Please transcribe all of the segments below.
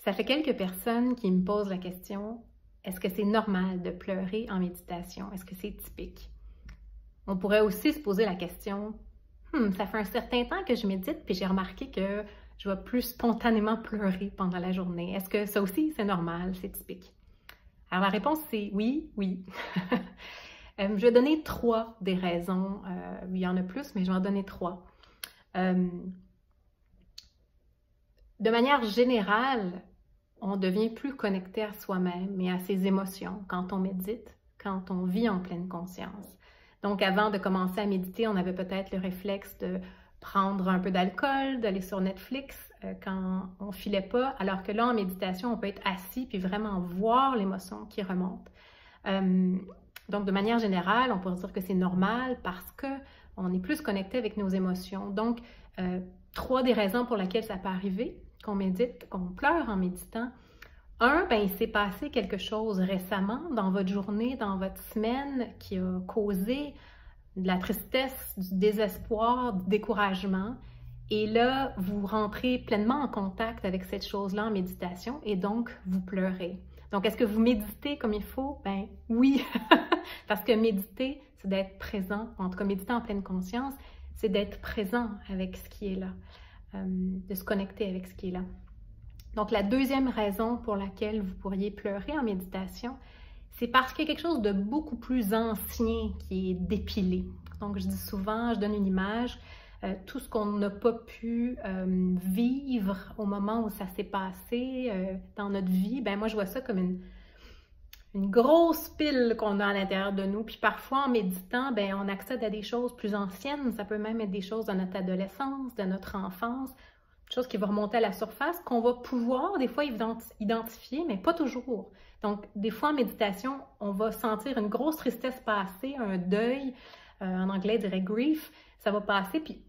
Ça fait quelques personnes qui me posent la question, est-ce que c'est normal de pleurer en méditation? Est-ce que c'est typique? On pourrait aussi se poser la question, ça fait un certain temps que je médite, puis j'ai remarqué que je vais plus spontanément pleurer pendant la journée. Est-ce que ça aussi, c'est normal, c'est typique? Alors la réponse, c'est oui, oui. Je vais donner 3 des raisons. Il y en a plus, mais je vais en donner 3. De manière générale, on devient plus connecté à soi-même et à ses émotions quand on médite, quand on vit en pleine conscience. Donc, avant de commencer à méditer, on avait peut-être le réflexe de prendre un peu d'alcool, d'aller sur Netflix quand on ne filait pas, alors que là, en méditation, on peut être assis puis vraiment voir l'émotion qui remonte. Donc, de manière générale, on pourrait dire que c'est normal parce qu'on est plus connecté avec nos émotions. Donc, 3 des raisons pour lesquelles ça peut arriver, qu'on médite, qu'on pleure en méditant. 1, il s'est passé quelque chose récemment dans votre journée, dans votre semaine qui a causé de la tristesse, du désespoir, du découragement. Et là, vous rentrez pleinement en contact avec cette chose-là en méditation et donc vous pleurez. Donc, est-ce que vous méditez comme il faut? Ben oui, parce que méditer, c'est d'être présent, en tout cas méditer en pleine conscience, c'est d'être présent avec ce qui est là, de se connecter avec ce qui est là. Donc, la deuxième raison pour laquelle vous pourriez pleurer en méditation, c'est parce qu'il y a quelque chose de beaucoup plus ancien qui est dépilé. Donc, je dis souvent, je donne une image, tout ce qu'on n'a pas pu vivre au moment où ça s'est passé dans notre vie, ben moi, je vois ça comme une grosse pile qu'on a à l'intérieur de nous. Puis parfois, en méditant, ben on accède à des choses plus anciennes. Ça peut même être des choses de notre adolescence, de notre enfance, des choses qui vont remonter à la surface, qu'on va pouvoir des fois identifier, mais pas toujours. Donc, des fois, en méditation, on va sentir une grosse tristesse passer, un deuil, en anglais, on dirait grief, ça va passer, puis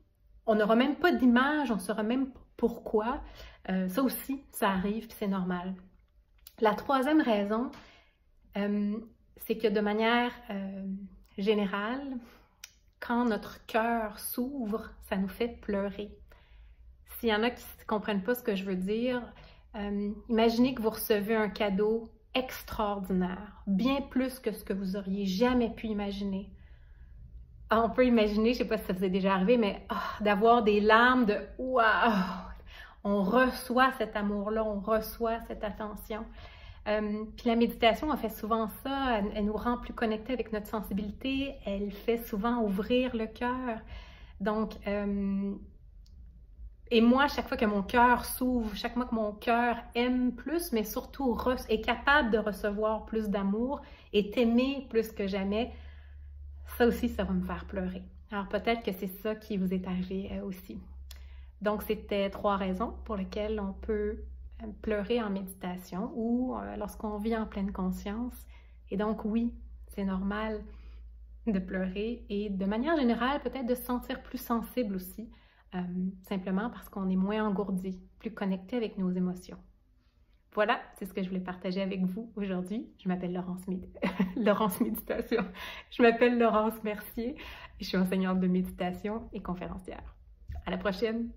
on n'aura même pas d'image, on ne saura même pas pourquoi. Ça aussi, ça arrive, puis c'est normal. La troisième raison, c'est que de manière générale, quand notre cœur s'ouvre, ça nous fait pleurer. S'il y en a qui ne comprennent pas ce que je veux dire, imaginez que vous recevez un cadeau extraordinaire, bien plus que ce que vous auriez jamais pu imaginer. On peut imaginer, je ne sais pas si ça vous est déjà arrivé, mais d'avoir des larmes de « Waouh! » On reçoit cet amour-là, on reçoit cette attention. Puis la méditation, elle fait souvent ça, elle nous rend plus connectés avec notre sensibilité, elle fait souvent ouvrir le cœur. Donc, et moi, chaque fois que mon cœur s'ouvre, chaque fois que mon cœur aime plus, mais surtout est capable de recevoir plus d'amour, est aimé plus que jamais, ça aussi, ça va me faire pleurer. Alors peut-être que c'est ça qui vous est arrivé aussi. Donc, c'était 3 raisons pour lesquelles on peut pleurer en méditation ou lorsqu'on vit en pleine conscience. Et donc, oui, c'est normal de pleurer et de manière générale, peut-être de se sentir plus sensible aussi, simplement parce qu'on est moins engourdi, plus connecté avec nos émotions. Voilà, c'est ce que je voulais partager avec vous aujourd'hui. Je m'appelle Laurence Méditation. Je m'appelle Laurence Mercier et je suis enseignante de méditation et conférencière. À la prochaine!